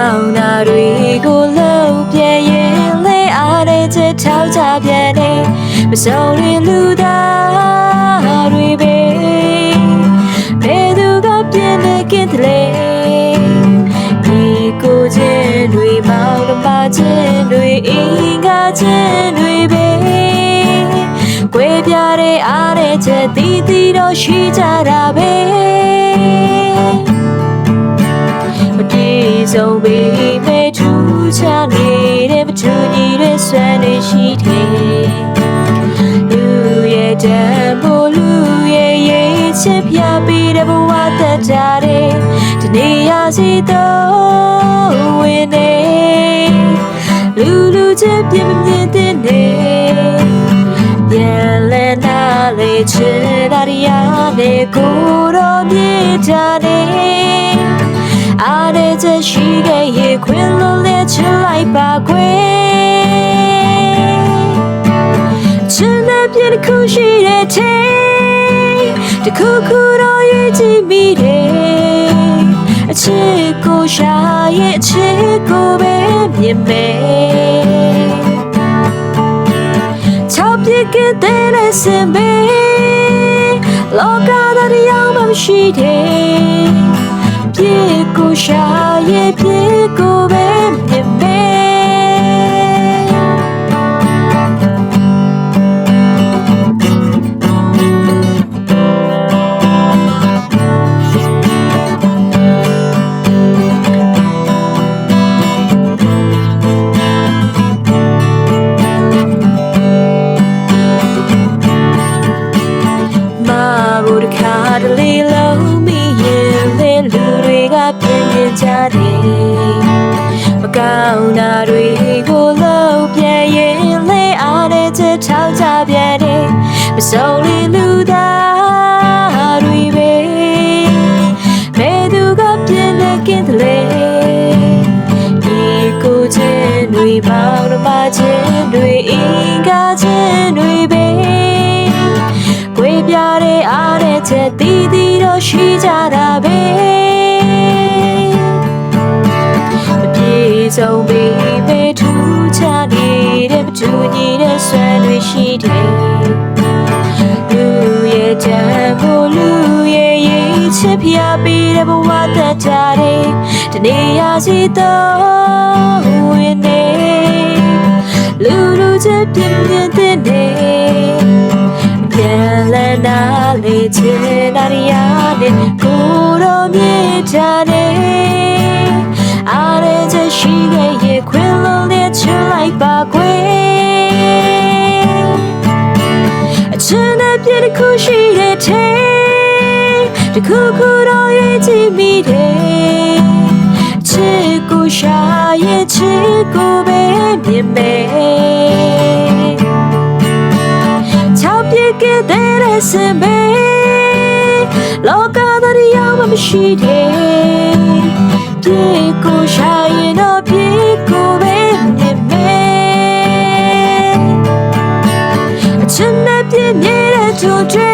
ကောင်းတာတွေကိုလုံးပြရင်လေအားတဲ့ချက်ထောက်ကြပြန်နေမစုံရင်လူသားတွေပဲဘယ်သူကပြင်းနေကင်းတယ်လေဒီကိုချင်းတွေမောင်နှမချင်းတွေအင်္ဂါချင်းတွေပဲကွဲပြားတဲ့အားတဲ့ချက်တီးတီးတော့ရှိကြတာပဲဆုံးပြီးမဲ့ထူးခြားနေတဲ့မထူးညီတဲ့ဆွမ်းနေရှိတယ်လူရဲ့တန်ဖိုးလူရဲ့ရေးချစ်ပြပြီးတဲ့ဘဝသက်တာတဲ့ဒီနေ့ရစီတော့ဝင်နေလူချင်းပြင်းပြင်းတဲ့နေပြန်လဲနာလေချစ်တာရတဲ့ကိုတော်မြေတာတဲ့အားတဲ့ချက်ရှိခဲ့ရင်ခွင်လို့လက်ချလိုက်ပါခွေချင်တဲ့ပြည့်တစ်ခုရှိတဲ့ထဲတစ်ခုခုတော့ရည်ကြည်မိတယ်အချစ်ကိုရှာရဲ့အချစ်ကိုပဲမြင်မယ်ချောက်ပြစ်ခဲ့တဲ့စင်ပဲလောကသားတရားမှမရှိတယ်ပြေကိုရှာရဲ့ပြေကိုပဲမြင်မယ်မာဘူတခါတလေလုံးမိရင်လေလူတွေကပြင်းပြင်းကြတယ်မကောင်းတာတွေကိုလုံးပြရင်လေအားတဲ့ချက်ထောက်ကြပြန်တယ်မစုံလီလူသားတွေပဲဘယ်သူကပြင်းနေကင်းတယ်လေဒီကိုချင်းတွေပေါင်းတော့မှချင်းတွေအင်္ဂါချင်းတွေပဲကွေပြတဲ့အားတဲ့ချက်တီးတီးတော့ရှိကြတာပဲဆုံးပြီးပဲထူးခြားနေတဲ့မတူညီတဲ့ဆွမ်းတွေရှိတယ်လူရဲ့တန်ဖိုးလူရဲ့ရေးချစ်ပြပြီးတဲ့ဘဝသက်တာတဲ့ဒီနေ့ရစီတော့ဝင်နေလူချင်းပြင်းပြင်းတဲ့နေပြန်လည်နာလေချင်တာရတဲ့ကိုတော်မြေတာတဲ့အားရတဲ့ရှိခဲ့ရဲ့ခွင်လုံးနဲ့ချလိုက်ပါခွေအချင်တဲ့ပြည့်တစ်ခုရှိတဲ့ထဲတစ်ခုခုတော့ရည်ကြည်မိတယ်ချစ်ကိုရှာရဲ့ချစ်ကိုပဲမြင်မယ်ချောက်ပြစ်ခဲ့တဲ့စင်ပဲလောကသားတရားမှမရှိတယ်ပြေကိုရှာရင်တော့ပြေကိုပဲမြင်မယ်အချင်နဲ့ပြည့်နေတဲ့သူတွေ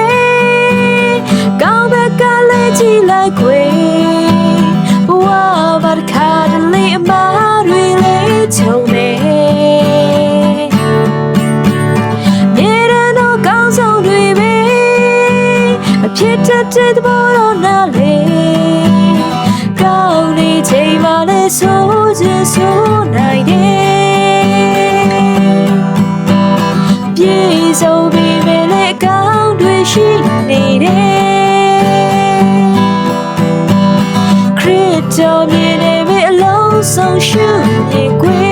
ကောင်းဘက်ကလည်းကြည့်လိုက်ခွေဘဝဘာတစ်ခါတလေအမားတွေလည်းချုံနေမြေရန်တော့ကောင်းဆောင်တွေပဲအဖြစ်တတ်တဲ့ဘောတော့နားလေကောင်းနေချိန်မှလည်းဆိုချင်ဆိုနိုင်တယ်ပြေဆုံးပြီးပဲလေကောင်းတွေရှိနေတယ်ခရစ်တော်မြင်နေပြီအလုံးစုံရှုမြင်ခွေ